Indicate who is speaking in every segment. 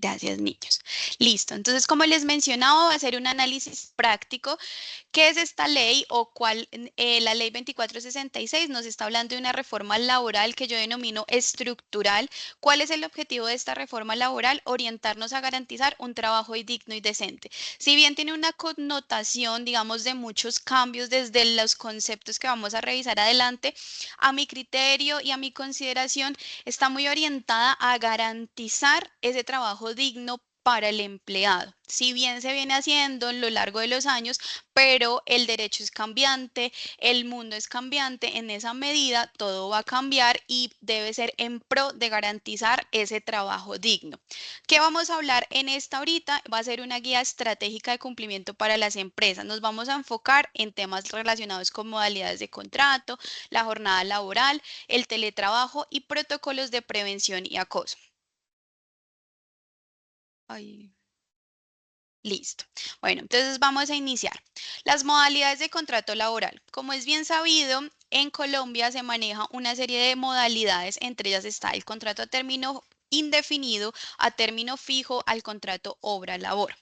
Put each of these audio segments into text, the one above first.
Speaker 1: Gracias, niños. Listo. Entonces, como les mencionaba, va a ser un análisis práctico. ¿Qué es esta ley o cuál? La ley 2466 nos está hablando de una reforma laboral que yo denomino estructural. ¿Cuál es el objetivo de esta reforma laboral? Orientarnos a garantizar un trabajo digno y decente. Si bien tiene una connotación, digamos, de muchos cambios desde los conceptos que vamos a revisar adelante, a mi criterio y a mi consideración, está muy orientada a garantizar ese trabajo digno para el empleado. Si bien se viene haciendo en lo largo de los años, pero el derecho es cambiante, el mundo es cambiante, en esa medida todo va a cambiar y debe ser en pro de garantizar ese trabajo digno. ¿Qué vamos a hablar en esta ahorita? Va a ser una guía estratégica de cumplimiento para las empresas. Nos vamos a enfocar en temas relacionados con modalidades de contrato, la jornada laboral, el teletrabajo y protocolos de prevención y acoso. Ay, listo. Bueno, entonces vamos a iniciar. Las modalidades de contrato laboral. Como es bien sabido, en Colombia se maneja una serie de modalidades, entre ellas está el contrato a término indefinido, a término fijo, al contrato obra-labor.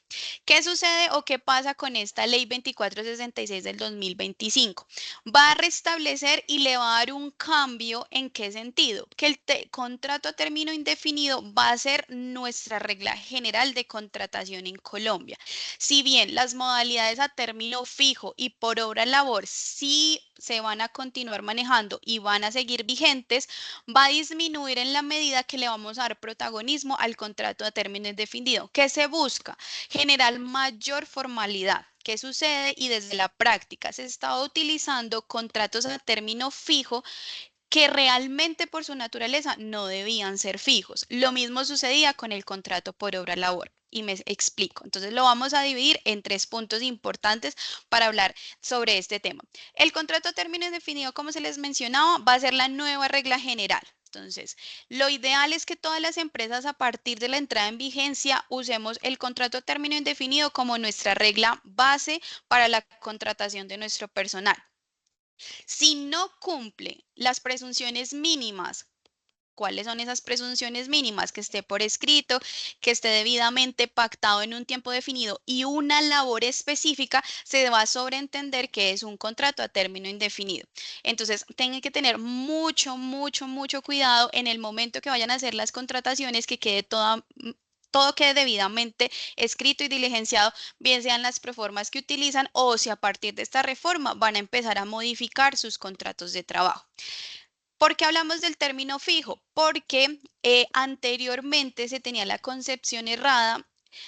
Speaker 1: ¿Qué sucede o qué pasa con esta ley 2466 del 2025? Va a restablecer y le va a dar un cambio. ¿En qué sentido? Que el contrato a término indefinido va a ser nuestra regla general de contratación en Colombia. Si bien las modalidades a término fijo y por obra labor sí se van a continuar manejando y van a seguir vigentes, va a disminuir en la medida que le vamos a dar protagonismo al contrato a término indefinido. ¿Qué se busca? Generar mayor formalidad. ¿Qué sucede? Y desde la práctica se estaba utilizando contratos a término fijo que realmente por su naturaleza no debían ser fijos. Lo mismo sucedía con el contrato por obra labor. Y me explico. Entonces lo vamos a dividir en tres puntos importantes para hablar sobre este tema. El contrato a término indefinido, como se les mencionaba, va a ser la nueva regla general. Entonces, lo ideal es que todas las empresas a partir de la entrada en vigencia usemos el contrato a término indefinido como nuestra regla base para la contratación de nuestro personal. Si no cumple las presunciones mínimas, ¿cuáles son esas presunciones mínimas? Que esté por escrito, que esté debidamente pactado en un tiempo definido y una labor específica, se va a sobreentender que es un contrato a término indefinido. Entonces, tienen que tener mucho cuidado en el momento que vayan a hacer las contrataciones, que quede todo quede debidamente escrito y diligenciado, bien sean las proformas que utilizan o si a partir de esta reforma van a empezar a modificar sus contratos de trabajo. ¿Por qué hablamos del término fijo? Porque anteriormente se tenía la concepción errada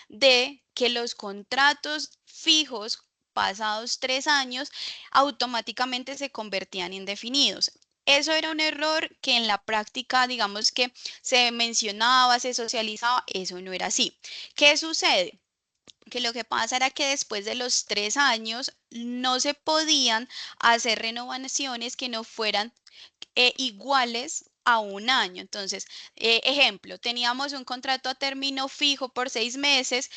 Speaker 1: de que los contratos fijos pasados 3 años automáticamente se convertían en indefinidos. Eso era un error que en la práctica, digamos que se mencionaba, se socializaba, eso no era así. ¿Qué sucede? Que lo que pasa era que después de los 3 años no se podían hacer renovaciones que no fueran iguales a un año. Entonces, ejemplo, teníamos un contrato a término fijo por 6 meses.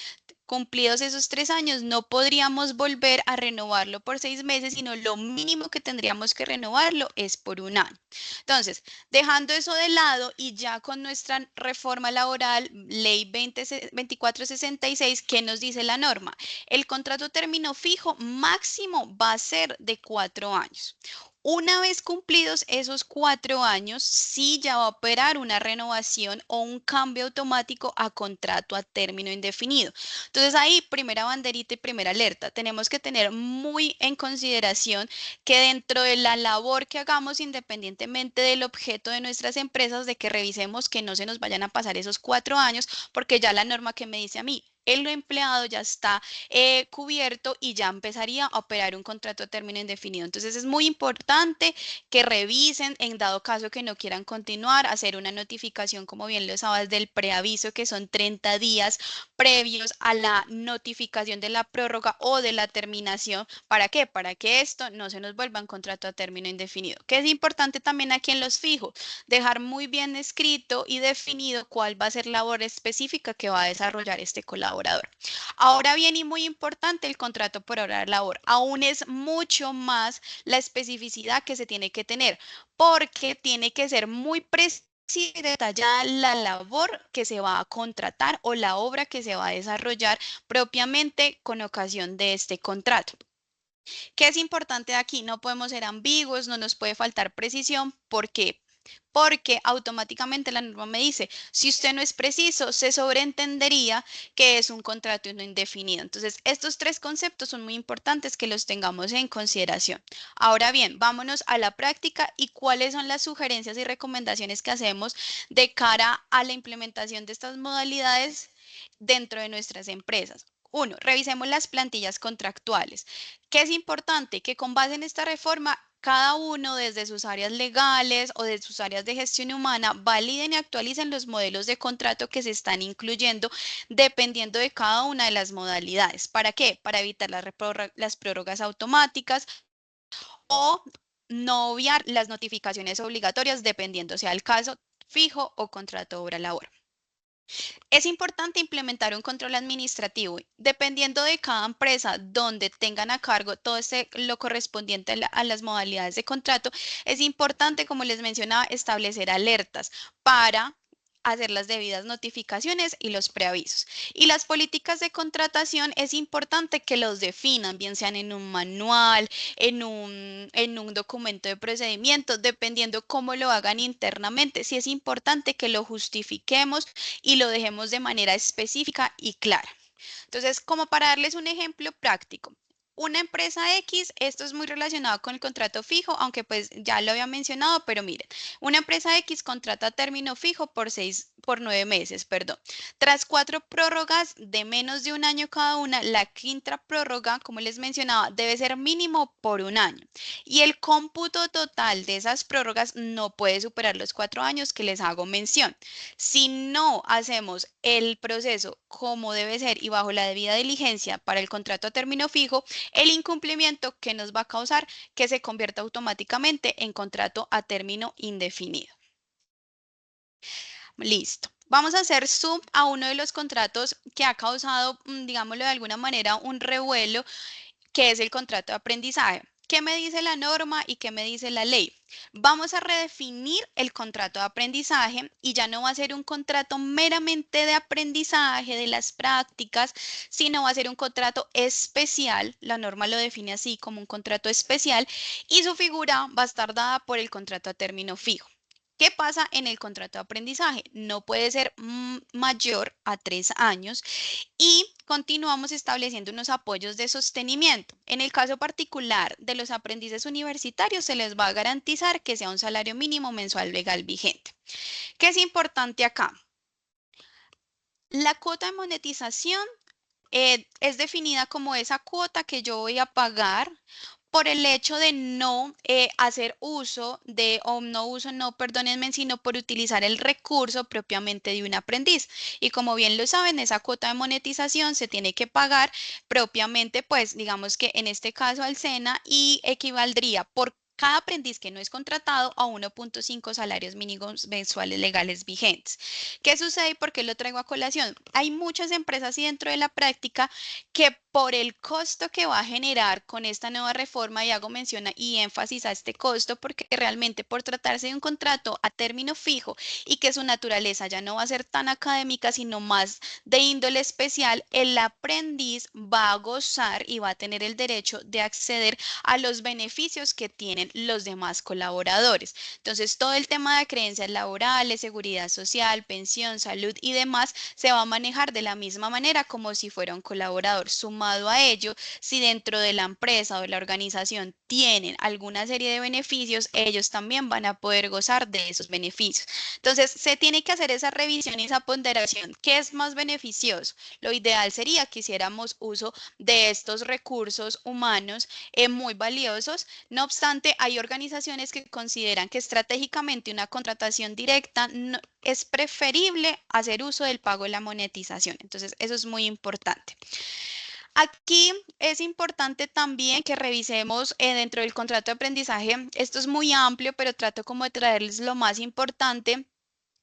Speaker 1: Cumplidos esos 3 años, no podríamos volver a renovarlo por 6 meses, sino lo mínimo que tendríamos que renovarlo es por un año. Entonces, dejando eso de lado y ya con nuestra reforma laboral, ley 2466, ¿qué nos dice la norma? El contrato término fijo máximo va a ser de 4 años. Una vez cumplidos esos 4 años, sí ya va a operar una renovación o un cambio automático a contrato a término indefinido. Entonces ahí, primera banderita y primera alerta, tenemos que tener muy en consideración que dentro de la labor que hagamos, independientemente del objeto de nuestras empresas, de que revisemos que no se nos vayan a pasar esos 4 años, porque ya la norma que me dice a mí, el empleado ya está cubierto y ya empezaría a operar un contrato a término indefinido. Entonces es muy importante que revisen, en dado caso que no quieran continuar, hacer una notificación, como bien lo sabes, del preaviso, que son 30 días previos a la notificación de la prórroga o de la terminación. ¿Para qué? Para que esto no se nos vuelva un contrato a término indefinido. Que es importante también aquí en los fijos, dejar muy bien escrito y definido cuál va a ser la labor específica que va a desarrollar este colaborador. Ahora bien, y muy importante, el contrato por hora de labor. Aún es mucho más la especificidad que se tiene que tener, porque tiene que ser muy preciso sí detallada la labor que se va a contratar o la obra que se va a desarrollar propiamente con ocasión de este contrato. ¿Qué es importante aquí? No podemos ser ambiguos, no nos puede faltar precisión. ¿Por qué? Porque automáticamente la norma me dice, si usted no es preciso, se sobreentendería que es un contrato no indefinido. Entonces, estos tres conceptos son muy importantes que los tengamos en consideración. Ahora bien, vámonos a la práctica y cuáles son las sugerencias y recomendaciones que hacemos de cara a la implementación de estas modalidades dentro de nuestras empresas. Uno, revisemos las plantillas contractuales. ¿Qué es importante? Que con base en esta reforma, cada uno desde sus áreas legales o de sus áreas de gestión humana validen y actualicen los modelos de contrato que se están incluyendo dependiendo de cada una de las modalidades. ¿Para qué? Para evitar las prórrogas automáticas o no obviar las notificaciones obligatorias dependiendo sea el caso fijo o contrato obra-labor. Es importante implementar un control administrativo, dependiendo de cada empresa donde tengan a cargo todo lo correspondiente a las modalidades de contrato. Es importante, como les mencionaba, establecer alertas para hacer las debidas notificaciones y los preavisos. Y las políticas de contratación es importante que los definan, bien sean en un manual, en un documento de procedimiento, dependiendo cómo lo hagan internamente. Sí es importante que lo justifiquemos y lo dejemos de manera específica y clara. Entonces, como para darles un ejemplo práctico, una empresa X, esto es muy relacionado con el contrato fijo, aunque pues ya lo había mencionado, pero miren, una empresa X contrata a término fijo por 9 meses, perdón. Tras 4 prórrogas de menos de un año cada una, la quinta prórroga, como les mencionaba, debe ser mínimo por un año. Y el cómputo total de esas prórrogas no puede superar los 4 años que les hago mención. Si no hacemos el proceso como debe ser y bajo la debida diligencia para el contrato a término fijo, el incumplimiento que nos va a causar que se convierta automáticamente en contrato a término indefinido. Listo. Vamos a hacer zoom a uno de los contratos que ha causado, digámoslo de alguna manera, un revuelo, que es el contrato de aprendizaje. ¿Qué me dice la norma y qué me dice la ley? Vamos a redefinir el contrato de aprendizaje y ya no va a ser un contrato meramente de aprendizaje, de las prácticas, sino va a ser un contrato especial. La norma lo define así como un contrato especial y su figura va a estar dada por el contrato a término fijo. ¿Qué pasa en el contrato de aprendizaje? No puede ser mayor a 3 años y continuamos estableciendo unos apoyos de sostenimiento. En el caso particular de los aprendices universitarios, se les va a garantizar que sea un salario mínimo mensual legal vigente. ¿Qué es importante acá? La cuota de monetización es definida como esa cuota que yo voy a pagar por el hecho de no hacer uso de, o no uso, no, perdónenme, sino por utilizar el recurso propiamente de un aprendiz. Y como bien lo saben, esa cuota de monetización se tiene que pagar propiamente, pues digamos que en este caso al SENA y equivaldría por cada aprendiz que no es contratado a 1.5 salarios mínimos mensuales legales vigentes. ¿Qué sucede y por qué lo traigo a colación? Hay muchas empresas y dentro de la práctica que por el costo que va a generar con esta nueva reforma, y hago mención y énfasis a este costo, porque realmente por tratarse de un contrato a término fijo y que su naturaleza ya no va a ser tan académica, sino más de índole especial, el aprendiz va a gozar y va a tener el derecho de acceder a los beneficios que tienen los demás colaboradores. Entonces, todo el tema de creencias laborales, seguridad social, pensión, salud y demás se va a manejar de la misma manera como si fuera un colaborador. Sumado a ello, si dentro de la empresa o la organización tienen alguna serie de beneficios, ellos también van a poder gozar de esos beneficios. Entonces, se tiene que hacer esa revisión y esa ponderación. ¿Qué es más beneficioso? Lo ideal sería que hiciéramos uso de estos recursos humanos muy valiosos. No obstante, hay organizaciones que consideran que estratégicamente una contratación directa es preferible hacer uso del pago de la monetización. Entonces, eso es muy importante. Aquí es importante también que revisemos dentro del contrato de aprendizaje. Esto es muy amplio, pero trato como de traerles lo más importante.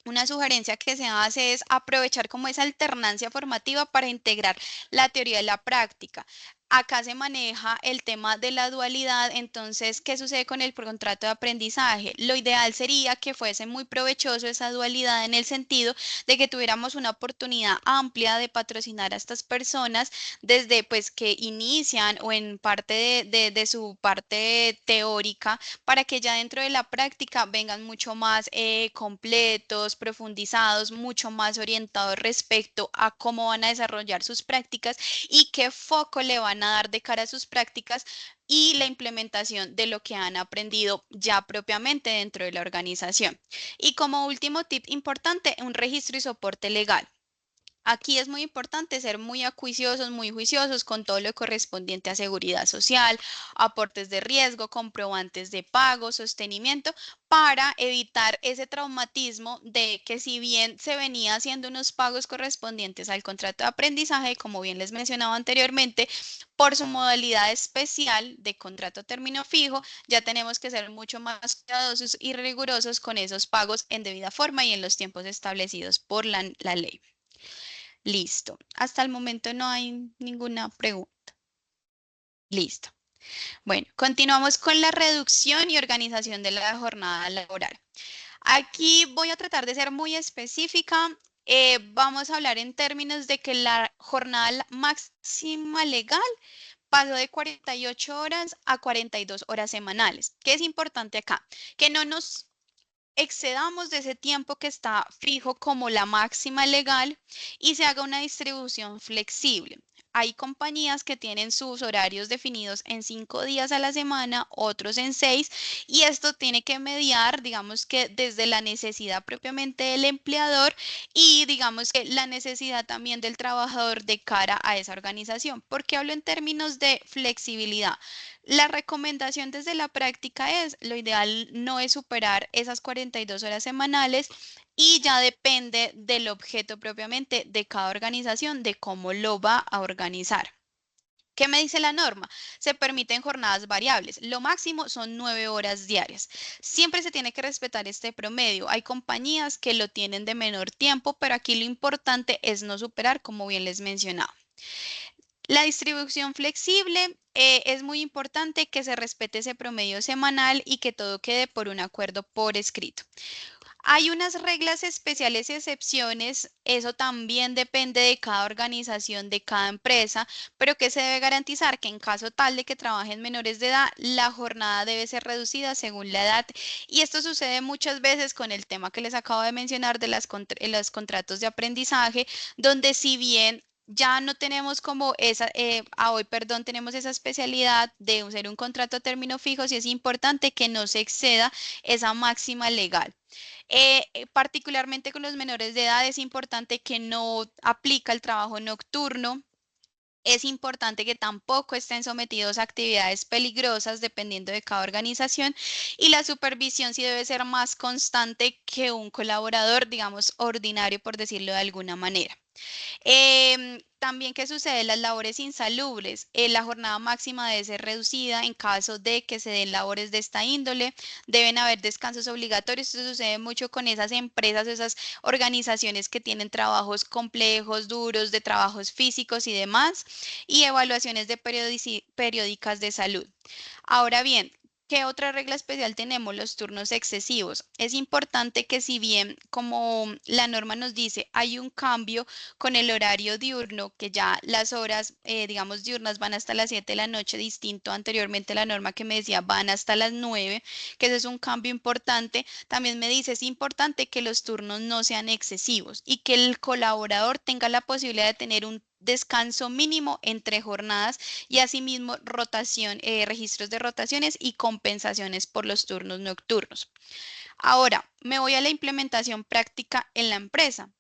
Speaker 1: Una sugerencia que se hace es aprovechar como esa alternancia formativa para integrar la teoría y la práctica. Acá se maneja el tema de la dualidad, entonces, ¿qué sucede con el contrato de aprendizaje? Lo ideal sería que fuese muy provechoso esa dualidad en el sentido de que tuviéramos una oportunidad amplia de patrocinar a estas personas desde pues que inician o en parte de su parte teórica para que ya dentro de la práctica vengan mucho más completos, profundizados, mucho más orientados respecto a cómo van a desarrollar sus prácticas y qué foco le van a dar de cara a sus prácticas y la implementación de lo que han aprendido ya propiamente dentro de la organización. Y como último tip importante, un registro y soporte legal. Aquí es muy importante ser muy acuiciosos, muy juiciosos con todo lo correspondiente a seguridad social, aportes de riesgo, comprobantes de pago, sostenimiento, para evitar ese traumatismo de que si bien se venía haciendo unos pagos correspondientes al contrato de aprendizaje, como bien les mencionaba anteriormente, por su modalidad especial de contrato a término fijo, ya tenemos que ser mucho más cuidadosos y rigurosos con esos pagos en debida forma y en los tiempos establecidos por la ley. Listo. Hasta el momento no hay ninguna pregunta. Listo. Bueno, continuamos con la reducción y organización de la jornada laboral. Aquí voy a tratar de ser muy específica. Vamos a hablar en términos de que la jornada máxima legal pasó de 48 horas a 42 horas semanales. ¿Qué es importante acá? Que no nos excedamos de ese tiempo que está fijo como la máxima legal y se haga una distribución flexible. Hay compañías que tienen sus horarios definidos en 5 días a la semana, otros en 6, y esto tiene que mediar, digamos que desde la necesidad propiamente del empleador y digamos que la necesidad también del trabajador de cara a esa organización. ¿Por qué hablo en términos de flexibilidad? La recomendación desde la práctica es, lo ideal no es superar esas 42 horas semanales y ya depende del objeto propiamente de cada organización, de cómo lo va a organizar. ¿Qué me dice la norma? Se permiten jornadas variables. Lo máximo son 9 horas diarias. Siempre se tiene que respetar este promedio. Hay compañías que lo tienen de menor tiempo, pero aquí lo importante es no superar, como bien les mencionaba. La distribución flexible es muy importante que se respete ese promedio semanal y que todo quede por un acuerdo por escrito. Hay unas reglas especiales y excepciones, eso también depende de cada organización, de cada empresa, pero que se debe garantizar que en caso tal de que trabajen menores de edad, la jornada debe ser reducida según la edad. Y esto sucede muchas veces con el tema que les acabo de mencionar de los contratos de aprendizaje, donde si bien ya no tenemos como esa, a hoy, perdón, tenemos esa especialidad de ser un contrato a término fijo, sí es importante que no se exceda esa máxima legal. Particularmente con los menores de edad es importante que no aplica el trabajo nocturno. Es importante que tampoco estén sometidos a actividades peligrosas dependiendo de cada organización y la supervisión sí debe ser más constante que un colaborador, digamos, ordinario, por decirlo de alguna manera. También, ¿qué sucede? Las labores insalubres. La jornada máxima debe ser reducida en caso de que se den labores de esta índole. Deben haber descansos obligatorios. Esto sucede mucho con esas empresas o esas organizaciones que tienen trabajos complejos, duros, de trabajos físicos y demás. Y evaluaciones de periódicas de salud. Ahora bien, ¿qué otra regla especial tenemos? Los turnos excesivos. Es importante que si bien, como la norma nos dice, hay un cambio con el horario diurno, que ya las horas, digamos, diurnas van hasta las 7 de la noche, distinto anteriormente a la norma que me decía van hasta las 9, que ese es un cambio importante. También me dice, es importante que los turnos no sean excesivos y que el colaborador tenga la posibilidad de tener un descanso mínimo entre jornadas y asimismo rotación, registros de rotaciones y compensaciones por los turnos nocturnos. Ahora, me voy a la implementación práctica en la empresa.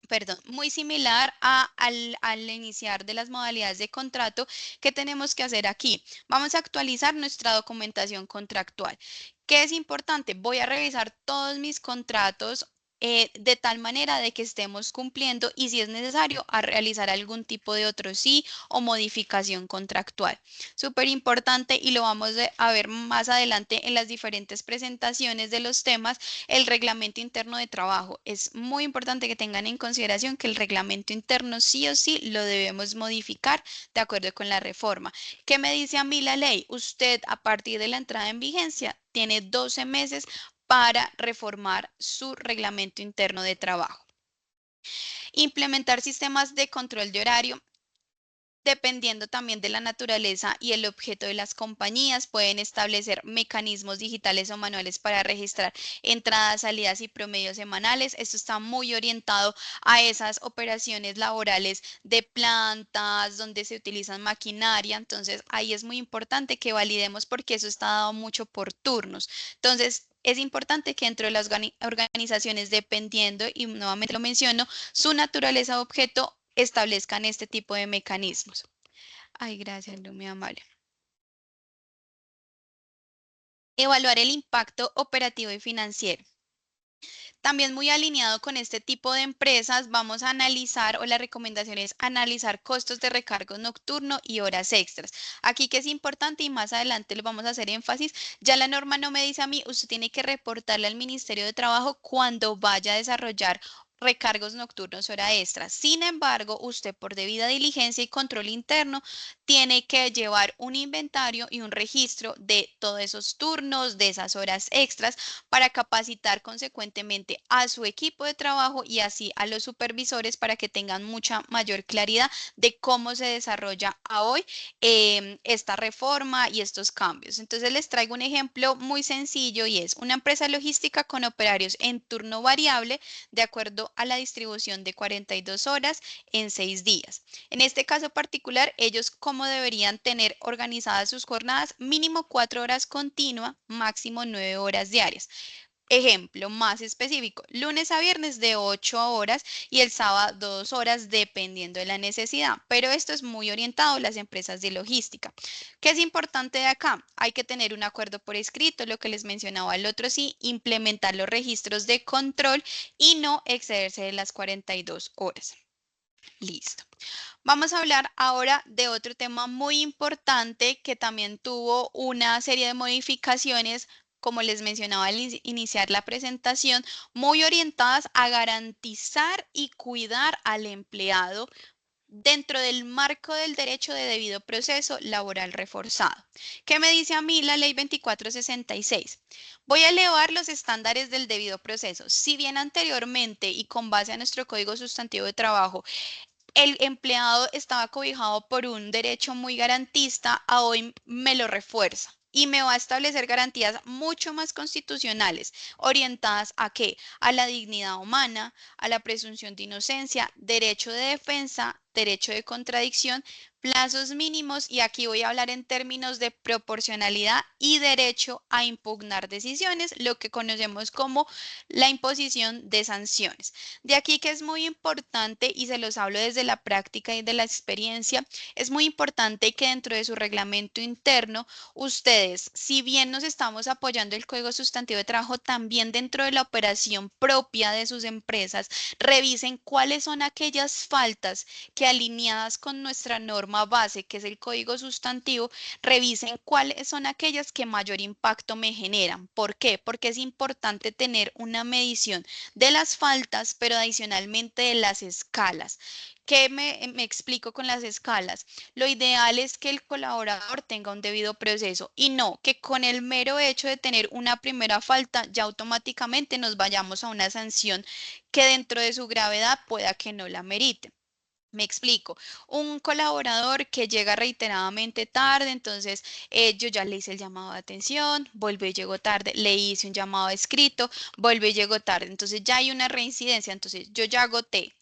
Speaker 1: Perdón, muy similar al iniciar de las modalidades de contrato que tenemos que hacer aquí. Vamos a actualizar nuestra documentación contractual. ¿Qué es importante? Voy a revisar todos mis contratos de tal manera de que estemos cumpliendo y si es necesario a realizar algún tipo de otro sí o modificación contractual. Súper importante y lo vamos a ver más adelante en las diferentes presentaciones de los temas, el reglamento interno de trabajo. Es muy importante que tengan en consideración que el reglamento interno sí o sí lo debemos modificar de acuerdo con la reforma. ¿Qué me dice a mí la ley? Usted a partir de la entrada en vigencia tiene 12 meses para reformar su reglamento interno de trabajo. Implementar sistemas de control de horario. Dependiendo también de la naturaleza y el objeto de las compañías, pueden establecer mecanismos digitales o manuales para registrar entradas, salidas y promedios semanales. Esto está muy orientado a esas operaciones laborales de plantas donde se utilizan maquinaria. Entonces, ahí es muy importante que validemos porque eso está dado mucho por turnos. Entonces, es importante que dentro de las organizaciones, dependiendo, y nuevamente lo menciono, su naturaleza o objeto, establezcan este tipo de mecanismos. Ay, gracias, Lu, muy amable. Evaluar el impacto operativo y financiero. También muy alineado con este tipo de empresas, vamos a analizar o la recomendación es analizar costos de recargo nocturno y horas extras. Aquí que es importante y más adelante lo vamos a hacer énfasis, ya la norma no me dice a mí, usted tiene que reportarle al Ministerio de Trabajo cuando vaya a desarrollar recargos nocturnos, hora extra. Sin embargo, usted por debida diligencia y control interno tiene que llevar un inventario y un registro de todos esos turnos, de esas horas extras, para capacitar consecuentemente a su equipo de trabajo y así a los supervisores para que tengan mucha mayor claridad de cómo se desarrolla a hoy esta reforma y estos cambios. Entonces les traigo un ejemplo muy sencillo y es una empresa logística con operarios en turno variable de acuerdo a la distribución de 42 horas en 6 días. En este caso particular, ellos cómo deberían tener organizadas sus jornadas, mínimo 4 horas continua, máximo 9 horas diarias. Ejemplo más específico, lunes a viernes de 8 horas y el sábado 2 horas dependiendo de la necesidad, pero esto es muy orientado a las empresas de logística. ¿Qué es importante de acá? Hay que tener un acuerdo por escrito, lo que les mencionaba el otro sí, implementar los registros de control y no excederse de las 42 horas. Listo. Vamos a hablar ahora de otro tema muy importante que también tuvo una serie de modificaciones, como les mencionaba al iniciar la presentación, muy orientadas a garantizar y cuidar al empleado dentro del marco del derecho de debido proceso laboral reforzado. ¿Qué me dice a mí la ley 2466? Voy a elevar los estándares del debido proceso. Si bien anteriormente y con base a nuestro Código Sustantivo de Trabajo, el empleado estaba cobijado por un derecho muy garantista, a hoy me lo refuerza y me va a establecer garantías mucho más constitucionales, orientadas a qué? A la dignidad humana, a la presunción de inocencia, derecho de defensa, derecho de contradicción, plazos mínimos y aquí voy a hablar en términos de proporcionalidad y derecho a impugnar decisiones, lo que conocemos como la imposición de sanciones. De aquí que es muy importante, y se los hablo desde la práctica y de la experiencia, es muy importante que dentro de su reglamento interno, ustedes, si bien nos estamos apoyando el Código Sustantivo de Trabajo, también dentro de la operación propia de sus empresas, revisen cuáles son aquellas faltas que alineadas con nuestra norma base, que es el Código Sustantivo, revisen cuáles son aquellas que mayor impacto me generan. ¿Por qué? Porque es importante tener una medición de las faltas, pero adicionalmente de las escalas. ¿Qué me explico con las escalas? Lo ideal es que el colaborador tenga un debido proceso y no que con el mero hecho de tener una primera falta ya automáticamente nos vayamos a una sanción que dentro de su gravedad pueda que no la merite. Me explico, un colaborador que llega reiteradamente tarde, entonces yo ya le hice el llamado de atención, vuelve y llegó tarde, le hice un llamado escrito, vuelve y llegó tarde, entonces ya hay una reincidencia, entonces yo ya agoté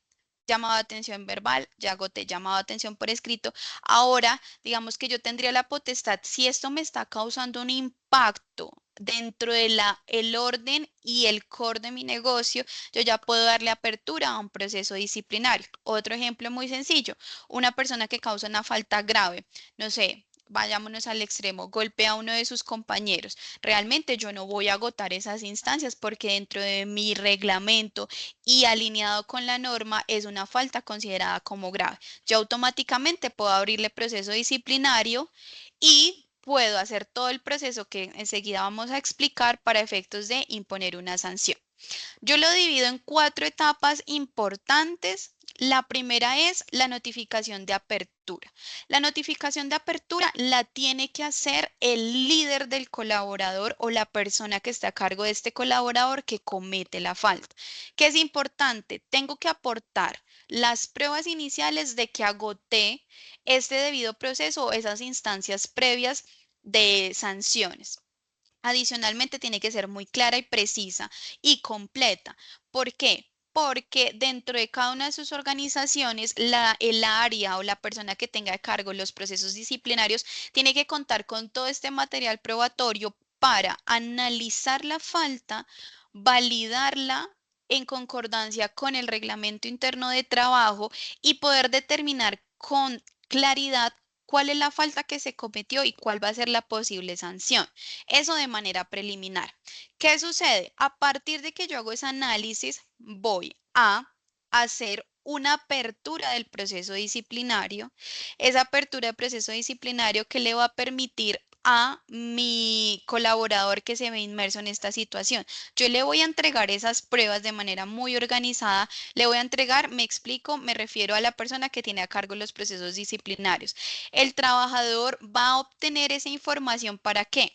Speaker 1: llamado de atención verbal, ya agoté llamado de atención por escrito. Ahora, digamos que yo tendría la potestad, si esto me está causando un impacto dentro de el orden y el core de mi negocio, yo ya puedo darle apertura a un proceso disciplinario. Otro ejemplo muy sencillo, una persona que causa una falta grave, no sé, vayámonos al extremo, golpea a uno de sus compañeros. Realmente yo no voy a agotar esas instancias porque dentro de mi reglamento y alineado con la norma es una falta considerada como grave. Yo automáticamente puedo abrirle proceso disciplinario y puedo hacer todo el proceso que enseguida vamos a explicar para efectos de imponer una sanción. Yo lo divido en 4 etapas importantes. La primera es la notificación de apertura. La notificación de apertura la tiene que hacer el líder del colaborador o la persona que está a cargo de este colaborador que comete la falta. ¿Qué es importante? Tengo que aportar las pruebas iniciales de que agoté este debido proceso o esas instancias previas de sanciones. Adicionalmente, tiene que ser muy clara y precisa y completa. ¿Por qué? Porque dentro de cada una de sus organizaciones, el área o la persona que tenga a cargo los procesos disciplinarios tiene que contar con todo este material probatorio para analizar la falta, validarla en concordancia con el reglamento interno de trabajo y poder determinar con claridad cuál es la falta que se cometió y cuál va a ser la posible sanción. Eso de manera preliminar. ¿Qué sucede? A partir de que yo hago ese análisis, voy a hacer una apertura del proceso disciplinario. Esa apertura del proceso disciplinario que le va a permitir a mi colaborador que se ve inmerso en esta situación. Yo le voy a entregar esas pruebas de manera muy organizada. Le voy a entregar, me explico, me refiero a la persona que tiene a cargo los procesos disciplinarios. El trabajador va a obtener esa información ¿para qué?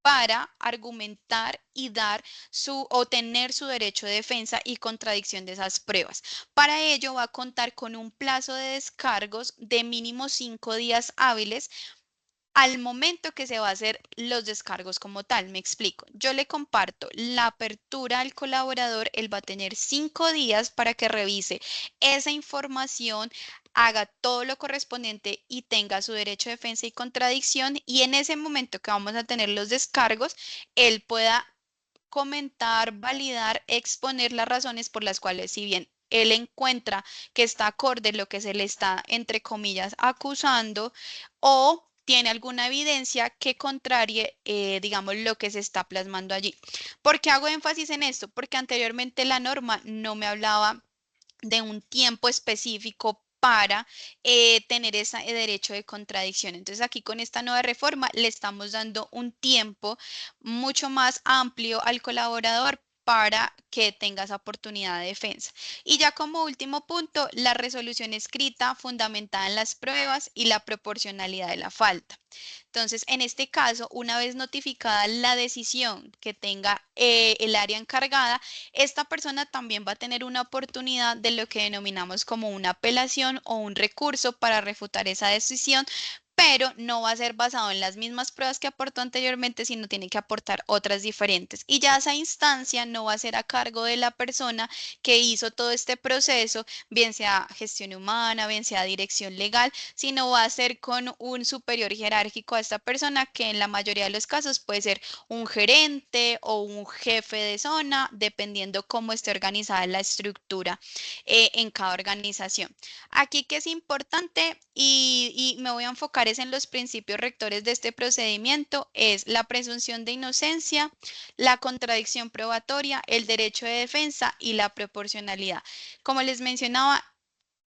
Speaker 1: Para argumentar y dar o tener su derecho de defensa y contradicción de esas pruebas. Para ello va a contar con un plazo de descargos de mínimo 5 días hábiles al momento que se va a hacer los descargos como tal. Me explico. Yo le comparto la apertura al colaborador. Él va a tener 5 días para que revise esa información, haga todo lo correspondiente y tenga su derecho de defensa y contradicción. Y en ese momento que vamos a tener los descargos, él pueda comentar, validar, exponer las razones por las cuales, si bien él encuentra que está acorde lo que se le está, entre comillas, acusando, o tiene alguna evidencia que contrarie, digamos, lo que se está plasmando allí. ¿Por qué hago énfasis en esto? Porque anteriormente la norma no me hablaba de un tiempo específico para tener ese derecho de contradicción. Entonces aquí con esta nueva reforma le estamos dando un tiempo mucho más amplio al colaborador para que tenga esa oportunidad de defensa. Y ya como último punto, la resolución escrita fundamentada en las pruebas y la proporcionalidad de la falta. Entonces, en este caso, una vez notificada la decisión que tenga el área encargada, esta persona también va a tener una oportunidad de lo que denominamos como una apelación o un recurso para refutar esa decisión, pero no va a ser basado en las mismas pruebas que aportó anteriormente, sino tiene que aportar otras diferentes. Y ya esa instancia no va a ser a cargo de la persona que hizo todo este proceso, bien sea gestión humana, bien sea dirección legal, sino va a ser con un superior jerárquico a esta persona, que en la mayoría de los casos puede ser un gerente o un jefe de zona, dependiendo cómo esté organizada la estructura en cada organización. Aquí que es importante y me voy a enfocar es en los principios rectores de este procedimiento, es la presunción de inocencia, la contradicción probatoria, el derecho de defensa y la proporcionalidad. Como les mencionaba,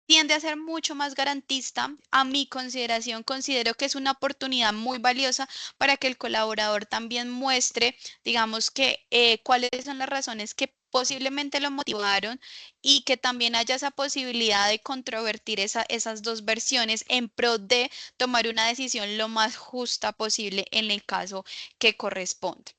Speaker 1: tiende a ser mucho más garantista. A mi consideración, considero que es una oportunidad muy valiosa para que el colaborador también muestre, digamos que, cuáles son las razones que posiblemente lo motivaron y que también haya esa posibilidad de controvertir esas dos versiones en pro de tomar una decisión lo más justa posible en el caso que corresponde.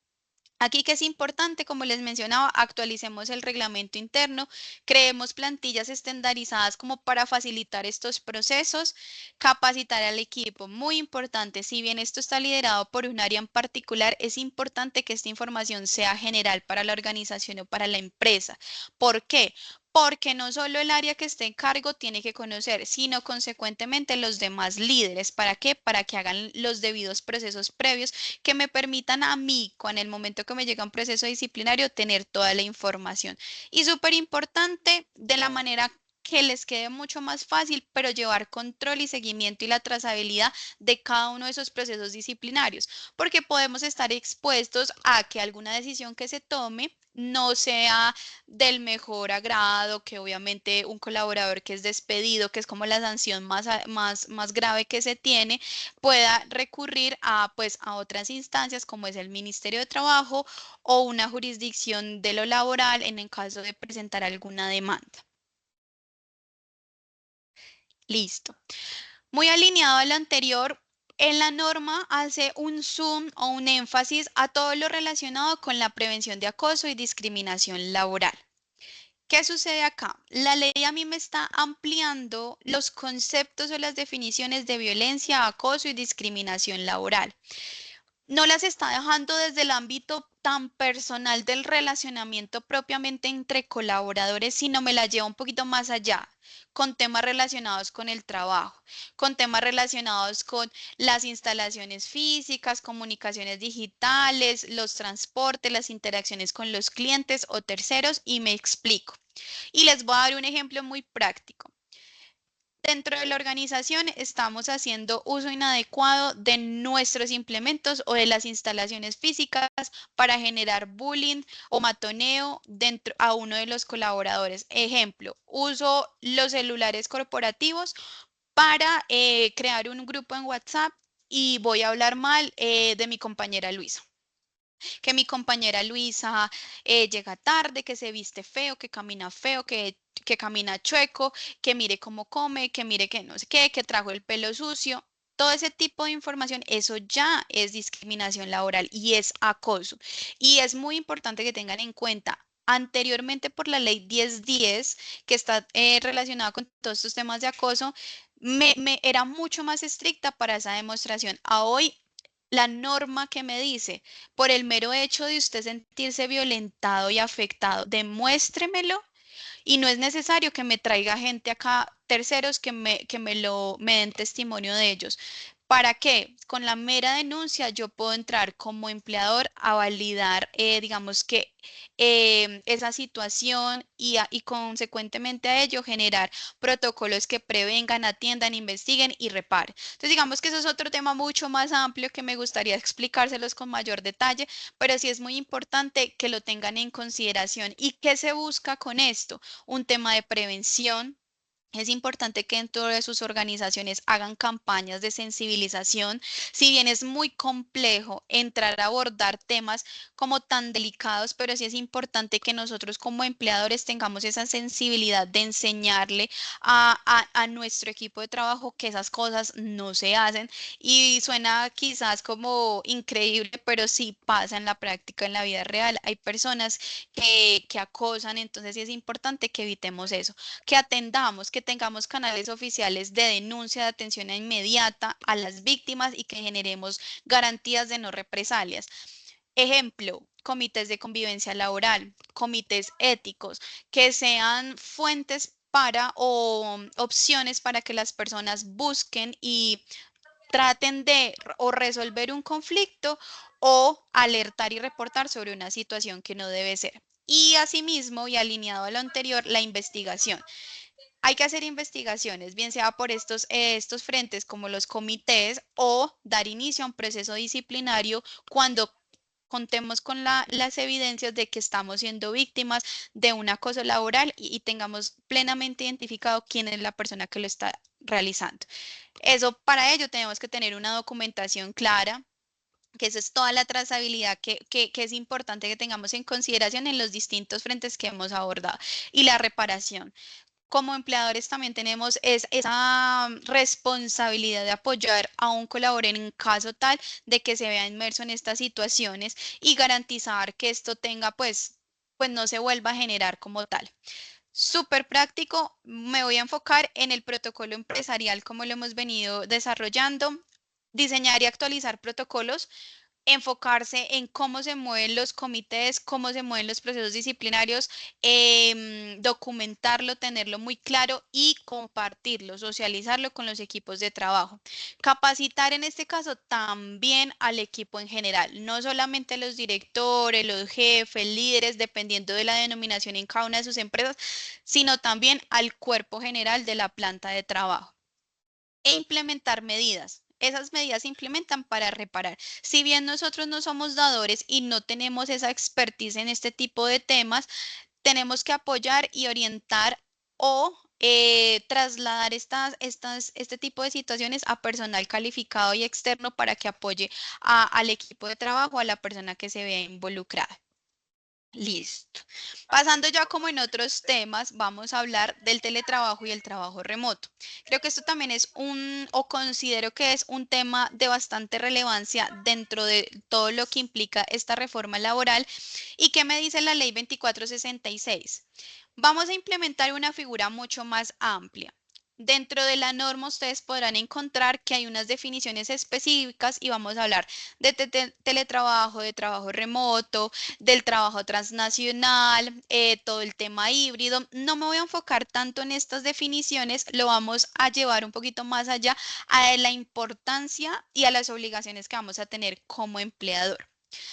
Speaker 1: Aquí que es importante, como les mencionaba, actualicemos el reglamento interno, creemos plantillas estandarizadas como para facilitar estos procesos, capacitar al equipo, muy importante. Si bien esto está liderado por un área en particular, es importante que esta información sea general para la organización o para la empresa. ¿Por qué? Porque no solo el área que esté en cargo tiene que conocer, sino consecuentemente los demás líderes. ¿Para qué? Para que hagan los debidos procesos previos que me permitan a mí, con el momento que me llega un proceso disciplinario, tener toda la información. Y súper importante, de la manera que les quede mucho más fácil, pero llevar control y seguimiento y la trazabilidad de cada uno de esos procesos disciplinarios, porque podemos estar expuestos a que alguna decisión que se tome no sea del mejor agrado, que obviamente un colaborador que es despedido, que es como la sanción más grave que se tiene, pueda recurrir a, pues, a otras instancias como es el Ministerio de Trabajo o una jurisdicción de lo laboral en el caso de presentar alguna demanda. Listo. Muy alineado a lo anterior, en la norma hace un zoom o un énfasis a todo lo relacionado con la prevención de acoso y discriminación laboral. ¿Qué sucede acá? La ley a mí me está ampliando los conceptos o las definiciones de violencia, acoso y discriminación laboral. No las está dejando desde el ámbito tan personal del relacionamiento propiamente entre colaboradores, sino me la lleva un poquito más allá, con temas relacionados con el trabajo, con temas relacionados con las instalaciones físicas, comunicaciones digitales, los transportes, las interacciones con los clientes o terceros, y me explico. Y les voy a dar un ejemplo muy práctico. Dentro de la organización estamos haciendo uso inadecuado de nuestros implementos o de las instalaciones físicas para generar bullying o matoneo dentro a uno de los colaboradores. Ejemplo, uso los celulares corporativos para crear un grupo en WhatsApp y voy a hablar mal de mi compañera Luisa, que mi compañera Luisa llega tarde, que se viste feo, que camina chueco, que mire cómo come, que mire que no sé qué, que trajo el pelo sucio. Todo ese tipo de información, eso ya es discriminación laboral y es acoso. Y es muy importante que tengan en cuenta. Anteriormente por la ley 1010, que está relacionada con todos estos temas de acoso, era mucho más estricta para esa demostración. A hoy la norma que me dice, por el mero hecho de usted sentirse violentado y afectado, demuéstremelo y no es necesario que me traiga gente acá, terceros me den testimonio de ellos. ¿Para qué? Con la mera denuncia yo puedo entrar como empleador a validar, digamos que esa situación y consecuentemente a ello generar protocolos que prevengan, atiendan, investiguen y reparen. Entonces digamos que eso es otro tema mucho más amplio que me gustaría explicárselos con mayor detalle, pero sí es muy importante que lo tengan en consideración. ¿Y qué se busca con esto? Un tema de prevención. Es importante que dentro de sus organizaciones hagan campañas de sensibilización. Si bien es muy complejo entrar a abordar temas como tan delicados, pero sí es importante que nosotros como empleadores tengamos esa sensibilidad de enseñarle a nuestro equipo de trabajo que esas cosas no se hacen. Y suena quizás como increíble, pero sí pasa en la práctica, en la vida real. Hay personas que acosan, entonces sí es importante que evitemos eso, que atendamos, que tengamos canales oficiales de denuncia, de atención inmediata a las víctimas y que generemos garantías de no represalias. Ejemplo, comités de convivencia laboral, comités éticos, que sean fuentes para o opciones para que las personas busquen y traten de o resolver un conflicto o alertar y reportar sobre una situación que no debe ser. Y asimismo, y alineado a lo anterior, la investigación. Hay que hacer investigaciones, bien sea por estos frentes como los comités o dar inicio a un proceso disciplinario cuando contemos con las evidencias de que estamos siendo víctimas de un acoso laboral y tengamos plenamente identificado quién es la persona que lo está realizando. Eso, para ello tenemos que tener una documentación clara, que eso es toda la trazabilidad que es importante que tengamos en consideración en los distintos frentes que hemos abordado. Y la reparación. Como empleadores también tenemos esa responsabilidad de apoyar a un colaborador en caso tal de que se vea inmerso en estas situaciones y garantizar que esto tenga, pues no se vuelva a generar como tal. Súper práctico, me voy a enfocar en el protocolo empresarial como lo hemos venido desarrollando, diseñar y actualizar protocolos. enfocarse en cómo se mueven los comités, cómo se mueven los procesos disciplinarios, documentarlo, tenerlo muy claro y compartirlo, socializarlo con los equipos de trabajo. Capacitar en este caso también al equipo en general, no solamente los directores, los jefes, líderes, dependiendo de la denominación en cada una de sus empresas, sino también al cuerpo general de la planta de trabajo e implementar medidas. Esas medidas se implementan para reparar. Si bien nosotros no somos dadores y no tenemos esa expertise en este tipo de temas, tenemos que apoyar y orientar o trasladar este tipo de situaciones a personal calificado y externo para que apoye al equipo de trabajo, a la persona que se ve involucrada. Listo. Pasando ya como en otros temas, vamos a hablar del teletrabajo y el trabajo remoto. Creo que esto también es o considero que es un tema de bastante relevancia dentro de todo lo que implica esta reforma laboral. ¿Y qué me dice la ley 2466? Vamos a implementar una figura mucho más amplia. Dentro de la norma ustedes podrán encontrar que hay unas definiciones específicas y vamos a hablar de teletrabajo, de trabajo remoto, del trabajo transnacional, todo el tema híbrido. No me voy a enfocar tanto en estas definiciones, lo vamos a llevar un poquito más allá a la importancia y a las obligaciones que vamos a tener como empleador.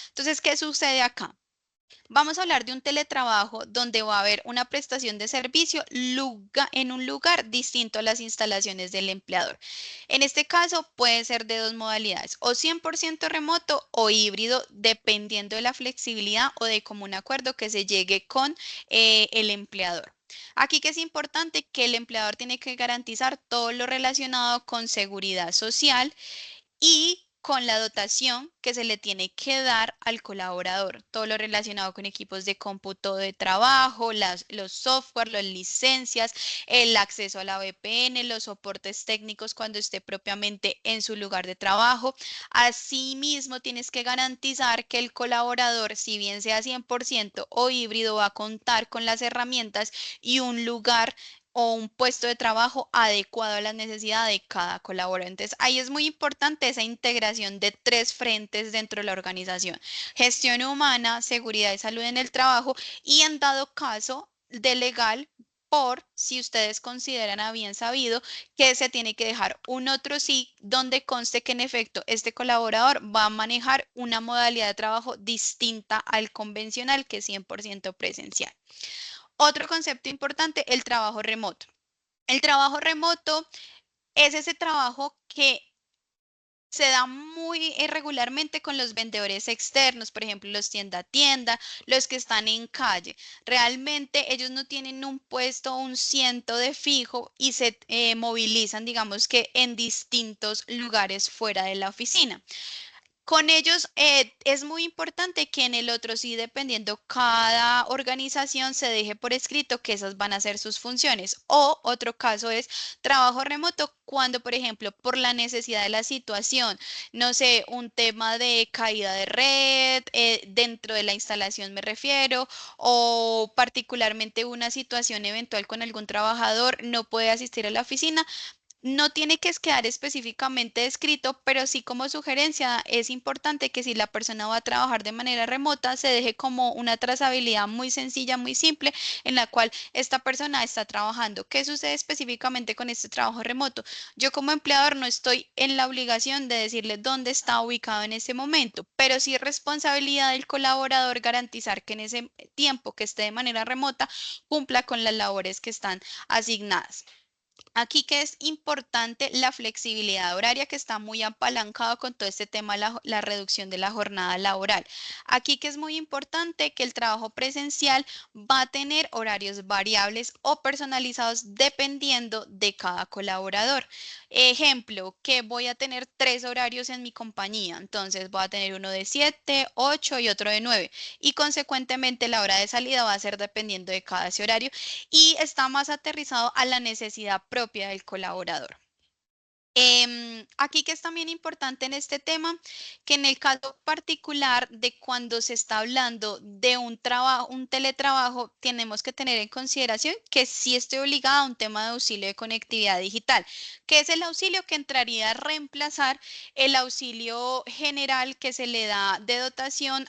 Speaker 1: Entonces, ¿qué sucede acá? Vamos a hablar de un teletrabajo donde va a haber una prestación de servicio en un lugar distinto a las instalaciones del empleador. En este caso puede ser de dos modalidades, o 100% remoto o híbrido, dependiendo de la flexibilidad o de común acuerdo que se llegue con el empleador. Aquí que es importante que el empleador tiene que garantizar todo lo relacionado con seguridad social y con la dotación que se le tiene que dar al colaborador, todo lo relacionado con equipos de cómputo de trabajo, los software, las licencias, el acceso a la VPN, los soportes técnicos cuando esté propiamente en su lugar de trabajo. Asimismo, tienes que garantizar que el colaborador, si bien sea 100% o híbrido, va a contar con las herramientas y un lugar o un puesto de trabajo adecuado a las necesidades de cada colaborador. Entonces, ahí es muy importante esa integración de tres frentes dentro de la organización: gestión humana, seguridad y salud en el trabajo y en dado caso de legal, por si ustedes consideran a bien sabido que se tiene que dejar un otro sí donde conste que en efecto este colaborador va a manejar una modalidad de trabajo distinta al convencional, que es 100% presencial. Otro concepto importante, el trabajo remoto. El trabajo remoto es ese trabajo que se da muy irregularmente con los vendedores externos, por ejemplo, los tienda a tienda, los que están en calle. Realmente ellos no tienen un puesto o un ciento de fijo y se movilizan, digamos que en distintos lugares fuera de la oficina. Con ellos es muy importante que en el otro sí, dependiendo cada organización, se deje por escrito que esas van a ser sus funciones. O otro caso es trabajo remoto cuando, por ejemplo, por la necesidad de la situación, no sé, un tema de caída de red, dentro de la instalación me refiero, o particularmente una situación eventual con algún trabajador, no puede asistir a la oficina. No tiene que quedar específicamente escrito, pero sí como sugerencia es importante que si la persona va a trabajar de manera remota, se deje como una trazabilidad muy sencilla, muy simple, en la cual esta persona está trabajando. ¿Qué sucede específicamente con este trabajo remoto? Yo como empleador no estoy en la obligación de decirle dónde está ubicado en ese momento, pero sí es responsabilidad del colaborador garantizar que en ese tiempo que esté de manera remota cumpla con las labores que están asignadas. Aquí que es importante la flexibilidad horaria, que está muy apalancado con todo este tema, la reducción de la jornada laboral. Aquí que es muy importante que el trabajo presencial va a tener horarios variables o personalizados dependiendo de cada colaborador. Ejemplo, que voy a tener tres horarios en mi compañía, entonces voy a tener uno de 7, 8 y otro de 9 y consecuentemente la hora de salida va a ser dependiendo de cada ese horario y está más aterrizado a la necesidad propia del colaborador. Aquí que es también importante en este tema, que en el caso particular de cuando se está hablando de un trabajo, un teletrabajo, tenemos que tener en consideración que sí estoy obligada a un tema de auxilio de conectividad digital, que es el auxilio que entraría a reemplazar el auxilio general que se le da de dotación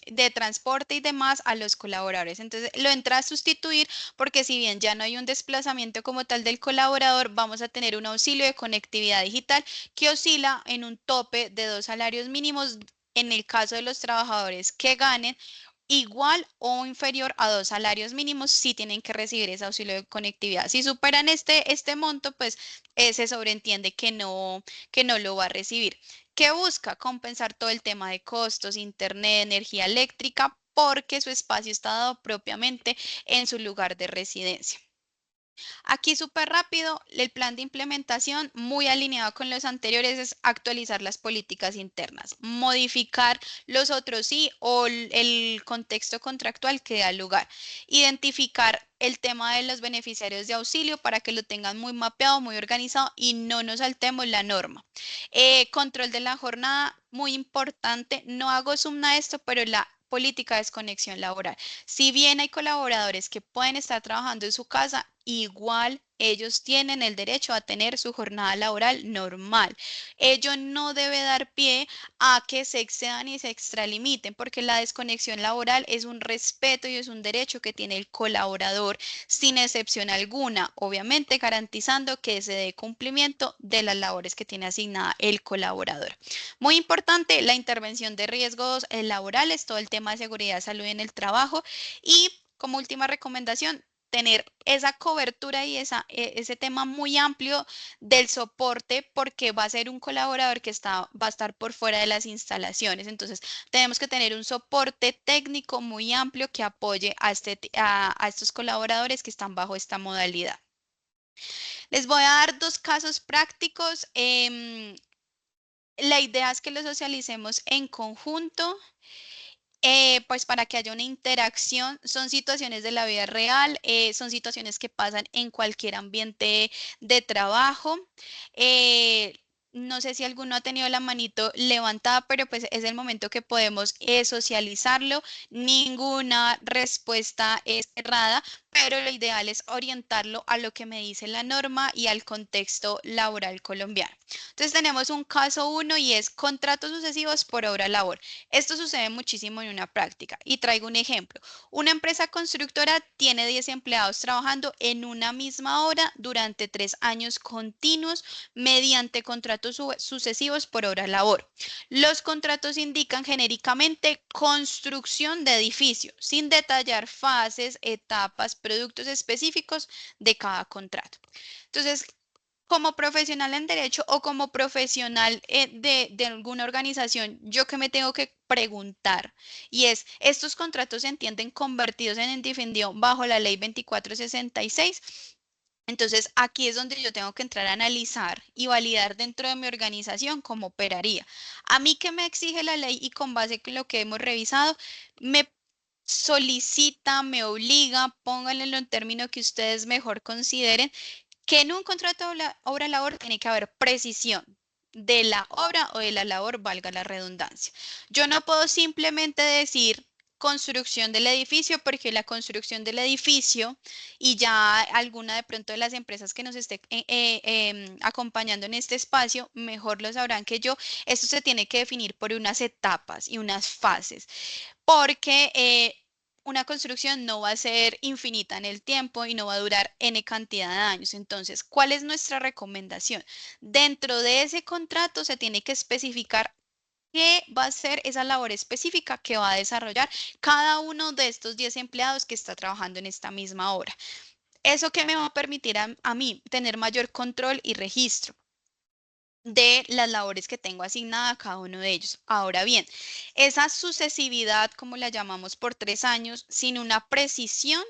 Speaker 1: de transporte y demás a los colaboradores. Entonces, lo entra a sustituir porque si bien ya no hay un desplazamiento como tal del colaborador, vamos a tener un auxilio de conectividad digital que oscila en un tope de 2 salarios mínimos en el caso de los trabajadores que ganen igual o inferior a 2 salarios mínimos, sí tienen que recibir ese auxilio de conectividad. Si superan este monto, pues se sobreentiende que no lo va a recibir. ¿Qué busca? Compensar todo el tema de costos, internet, energía eléctrica, porque su espacio está dado propiamente en su lugar de residencia. Aquí súper rápido, el plan de implementación, muy alineado con los anteriores, es actualizar las políticas internas, modificar los otros sí o el contexto contractual que da lugar, identificar el tema de los beneficiarios de auxilio para que lo tengan muy mapeado, muy organizado y no nos saltemos la norma. Control de la jornada, muy importante, no hago zoom a esto, pero la política de desconexión laboral. Si bien hay colaboradores que pueden estar trabajando en su casa, igual ellos tienen el derecho a tener su jornada laboral normal. Ello no debe dar pie a que se excedan y se extralimiten, porque la desconexión laboral es un respeto y es un derecho que tiene el colaborador sin excepción alguna, obviamente garantizando que se dé cumplimiento de las labores que tiene asignada el colaborador. Muy importante, la intervención de riesgos laborales, todo el tema de seguridad, salud en el trabajo y como última recomendación, tener esa cobertura y ese tema muy amplio del soporte porque va a ser un colaborador que va a estar por fuera de las instalaciones. Entonces, tenemos que tener un soporte técnico muy amplio que apoye a estos colaboradores que están bajo esta modalidad. Les voy a dar dos casos prácticos. La idea es que lo socialicemos en conjunto, pues para que haya una interacción. Son situaciones de la vida real, son situaciones que pasan en cualquier ambiente de trabajo. Eh, no sé si alguno ha tenido la manito levantada, pero pues es el momento que podemos socializarlo. Ninguna respuesta es errada, pero lo ideal es orientarlo a lo que me dice la norma y al contexto laboral colombiano. Entonces tenemos un caso uno y es contratos sucesivos por hora labor. Esto sucede muchísimo en una práctica y traigo un ejemplo. Una empresa constructora tiene 10 empleados trabajando en una misma hora durante 3 años continuos mediante contratos sucesivos por hora labor. Los contratos indican genéricamente construcción de edificio, sin detallar fases, etapas, productos específicos de cada contrato. Entonces, como profesional en derecho o como profesional de alguna organización, yo que me tengo que preguntar y es, ¿estos contratos se entienden convertidos en indefinido bajo la ley 2466? Entonces, aquí es donde yo tengo que entrar a analizar y validar dentro de mi organización cómo operaría. A mí que me exige la ley y con base en lo que hemos revisado, me solicita, me obliga, pónganle en término que ustedes mejor consideren que en un contrato de obra-labor tiene que haber precisión de la obra o de la labor, valga la redundancia. Yo no puedo simplemente decir construcción del edificio porque la construcción del edificio y ya alguna de pronto de las empresas que nos esté acompañando en este espacio, mejor lo sabrán que yo, esto se tiene que definir por unas etapas y unas fases porque una construcción no va a ser infinita en el tiempo y no va a durar N cantidad de años. Entonces, ¿cuál es nuestra recomendación? Dentro de ese contrato se tiene que especificar qué va a ser esa labor específica que va a desarrollar cada uno de estos 10 empleados que está trabajando en esta misma hora. ¿Eso que me va a permitir a mí tener mayor control y registro de las labores que tengo asignada a cada uno de ellos? Ahora bien, esa sucesividad, como la llamamos por 3 años, sin una precisión,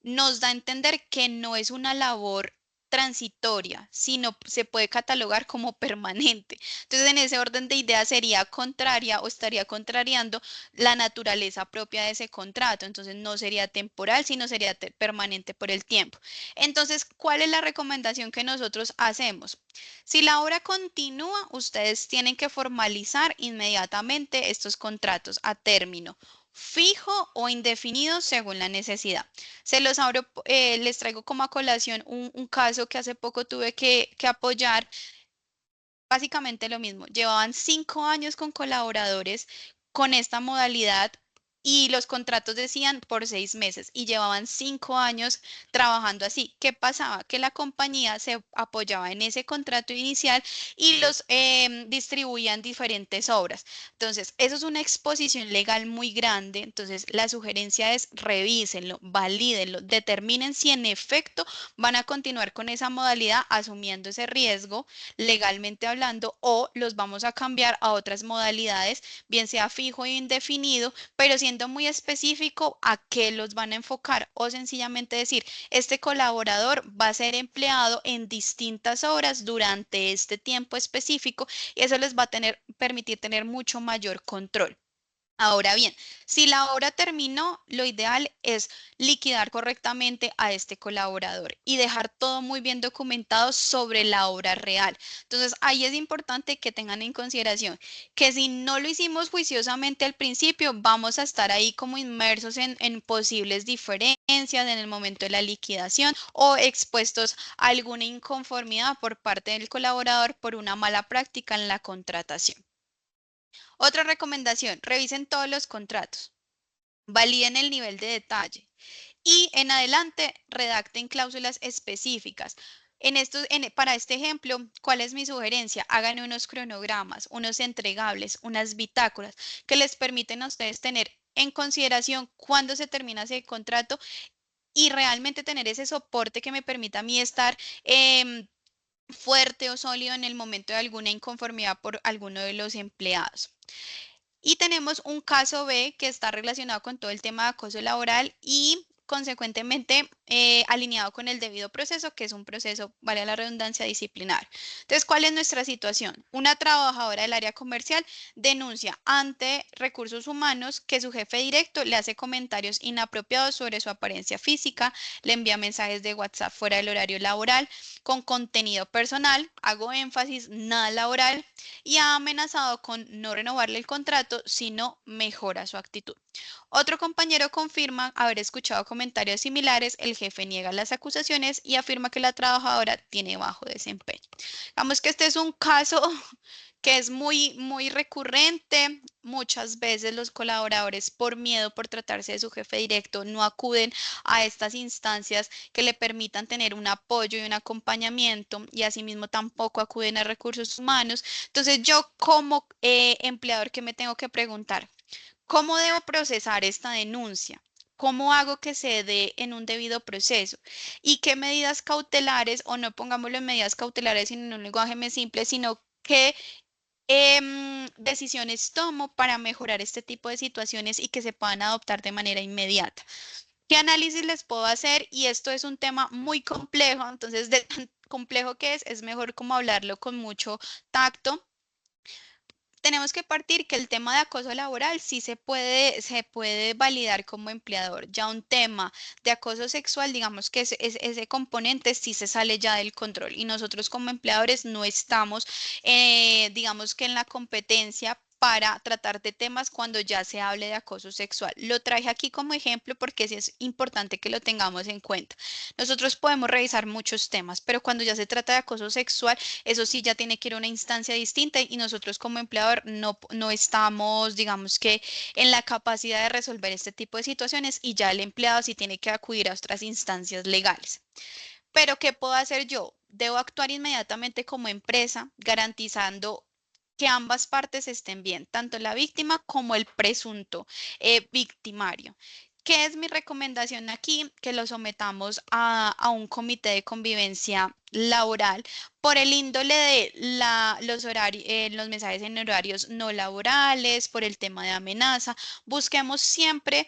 Speaker 1: nos da a entender que no es una labor transitoria, sino se puede catalogar como permanente. Entonces, en ese orden de ideas sería contraria o estaría contrariando la naturaleza propia de ese contrato. Entonces, no sería temporal, sino sería permanente por el tiempo. Entonces, ¿cuál es la recomendación que nosotros hacemos? Si la obra continúa, ustedes tienen que formalizar inmediatamente estos contratos a término fijo o indefinido según la necesidad. Les traigo como a colación un caso que hace poco tuve que apoyar. Básicamente lo mismo. Llevaban 5 años con colaboradores con esta modalidad y los contratos decían por 6 meses y llevaban 5 años trabajando así. ¿Qué pasaba? Que la compañía se apoyaba en ese contrato inicial y los distribuían diferentes obras. Entonces, eso es una exposición legal muy grande. Entonces, la sugerencia es revísenlo, valídenlo, determinen si en efecto van a continuar con esa modalidad asumiendo ese riesgo legalmente hablando, o los vamos a cambiar a otras modalidades, bien sea fijo e indefinido, pero siendo muy específico a qué los van a enfocar, o sencillamente decir, este colaborador va a ser empleado en distintas horas durante este tiempo específico y eso les va a permitir tener mucho mayor control. Ahora bien, si la obra terminó, lo ideal es liquidar correctamente a este colaborador y dejar todo muy bien documentado sobre la obra real. Entonces, ahí es importante que tengan en consideración que si no lo hicimos juiciosamente al principio, vamos a estar ahí como inmersos en posibles diferencias en el momento de la liquidación o expuestos a alguna inconformidad por parte del colaborador por una mala práctica en la contratación. Otra recomendación, revisen todos los contratos, validen el nivel de detalle y en adelante redacten cláusulas específicas. Para este ejemplo, ¿cuál es mi sugerencia? Hagan unos cronogramas, unos entregables, unas bitácoras que les permiten a ustedes tener en consideración cuándo se termina ese contrato y realmente tener ese soporte que me permita a mí estar fuerte o sólido en el momento de alguna inconformidad por alguno de los empleados. Y tenemos un caso B que está relacionado con todo el tema de acoso laboral y consecuentemente alineado con el debido proceso, que es un proceso, vale la redundancia, disciplinario. Entonces, ¿cuál es nuestra situación? Una trabajadora del área comercial denuncia ante recursos humanos que su jefe directo le hace comentarios inapropiados sobre su apariencia física, le envía mensajes de WhatsApp fuera del horario laboral, con contenido personal, hago énfasis, nada laboral, y ha amenazado con no renovarle el contrato si no mejora su actitud. Otro compañero confirma haber escuchado comentarios similares, el jefe niega las acusaciones y afirma que la trabajadora tiene bajo desempeño. Digamos que este es un caso que es muy recurrente. Muchas veces los colaboradores, por miedo, por tratarse de su jefe directo, no acuden a estas instancias que le permitan tener un apoyo y un acompañamiento y asimismo tampoco acuden a recursos humanos. Entonces yo como empleador, ¿qué me tengo que preguntar? ¿Cómo debo procesar esta denuncia? ¿Cómo hago que se dé en un debido proceso? ¿Y qué medidas cautelares, o no pongámoslo en medidas cautelares en un lenguaje más simple, sino qué decisiones tomo para mejorar este tipo de situaciones y que se puedan adoptar de manera inmediata? ¿Qué análisis les puedo hacer? Y esto es un tema muy complejo, entonces de tan complejo que es mejor como hablarlo con mucho tacto. Tenemos que partir que el tema de acoso laboral sí se puede validar como empleador. Ya un tema de acoso sexual, digamos que ese componente sí se sale ya del control y nosotros como empleadores no estamos, digamos que en la competencia para tratar de temas cuando ya se hable de acoso sexual. Lo traje aquí como ejemplo porque sí es importante que lo tengamos en cuenta. Nosotros podemos revisar muchos temas, pero cuando ya se trata de acoso sexual, eso sí ya tiene que ir a una instancia distinta y nosotros como empleador no estamos, digamos que, en la capacidad de resolver este tipo de situaciones y ya el empleado sí tiene que acudir a otras instancias legales. Pero, ¿qué puedo hacer yo? Debo actuar inmediatamente como empresa, garantizando que ambas partes estén bien, tanto la víctima como el presunto victimario. ¿Qué es mi recomendación aquí? Que lo sometamos a un comité de convivencia laboral por el índole de los horarios, los mensajes en horarios no laborales, por el tema de amenaza. Busquemos siempre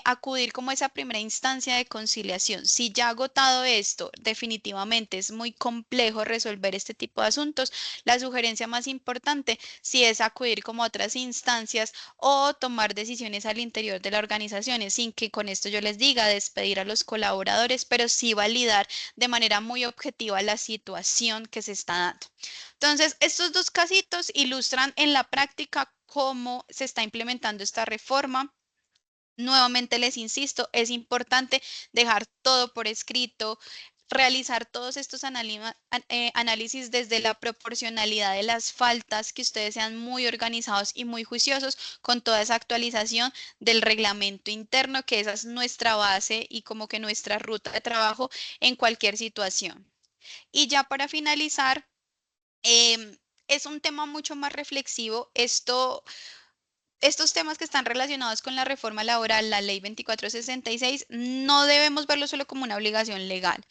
Speaker 1: acudir como esa primera instancia de conciliación. Si ya agotado esto, definitivamente es muy complejo resolver este tipo de asuntos. La sugerencia más importante sí es acudir como a otras instancias o tomar decisiones al interior de la organización, sin que con esto yo les diga despedir a los colaboradores, pero sí validar de manera muy objetiva la situación que se está dando. Entonces, estos dos casitos ilustran en la práctica cómo se está implementando esta reforma. Nuevamente les insisto, es importante dejar todo por escrito, realizar todos estos análisis desde la proporcionalidad de las faltas, que ustedes sean muy organizados y muy juiciosos con toda esa actualización del reglamento interno, que esa es nuestra base y como que nuestra ruta de trabajo en cualquier situación. Y ya para finalizar, es un tema mucho más reflexivo. Estos temas que están relacionados con la reforma laboral, la ley 2466, no debemos verlo solo como una obligación legal.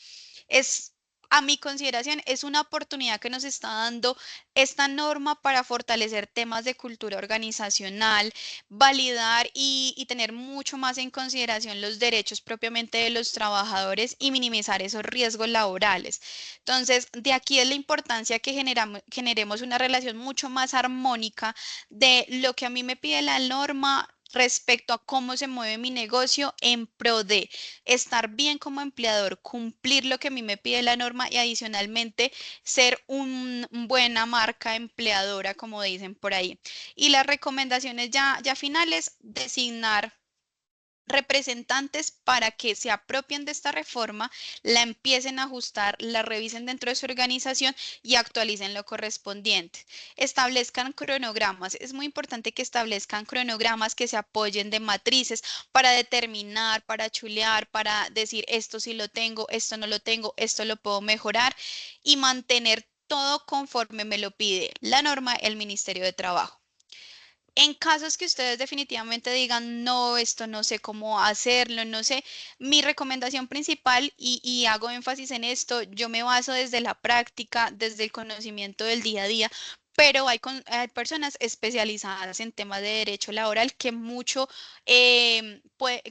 Speaker 1: Es, a mi consideración, es una oportunidad que nos está dando esta norma para fortalecer temas de cultura organizacional, validar y tener mucho más en consideración los derechos propiamente de los trabajadores y minimizar esos riesgos laborales. Entonces, de aquí es la importancia que generemos una relación mucho más armónica de lo que a mí me pide la norma respecto a cómo se mueve mi negocio en pro de estar bien como empleador, cumplir lo que a mí me pide la norma y adicionalmente ser una buena marca empleadora, como dicen por ahí. Y las recomendaciones ya finales, designar representantes para que se apropien de esta reforma, la empiecen a ajustar, la revisen dentro de su organización y actualicen lo correspondiente. Establezcan cronogramas. Es muy importante que establezcan cronogramas que se apoyen de matrices para determinar, para chulear, para decir esto sí lo tengo, esto no lo tengo, esto lo puedo mejorar y mantener todo conforme me lo pide la norma, el Ministerio de Trabajo. En casos que ustedes definitivamente digan, no, esto no sé cómo hacerlo, no sé, mi recomendación principal, y hago énfasis en esto, yo me baso desde la práctica, desde el conocimiento del día a día, pero hay personas especializadas en temas de derecho laboral que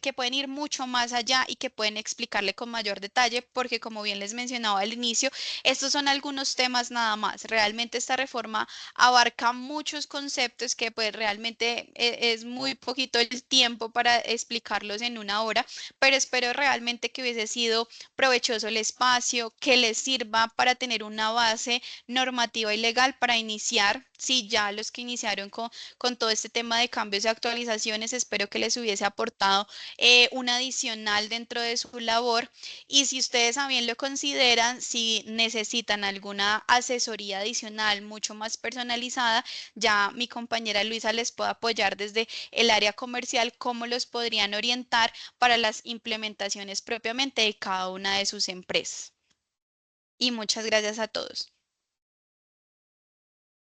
Speaker 1: que pueden ir mucho más allá y que pueden explicarle con mayor detalle, porque como bien les mencionaba al inicio, estos son algunos temas nada más. Realmente esta reforma abarca muchos conceptos que pues realmente es muy poquito el tiempo para explicarlos en una hora, pero espero realmente que hubiese sido provechoso el espacio, que les sirva para tener una base normativa y legal para iniciar. Si ya los que iniciaron con todo este tema de cambios y actualizaciones, espero que les hubiese aportado un adicional dentro de su labor. Y si ustedes también lo consideran, si necesitan alguna asesoría adicional mucho más personalizada, ya mi compañera Luisa les puede apoyar desde el área comercial, cómo los podrían orientar para las implementaciones propiamente de cada una de sus empresas. Y muchas gracias a todos.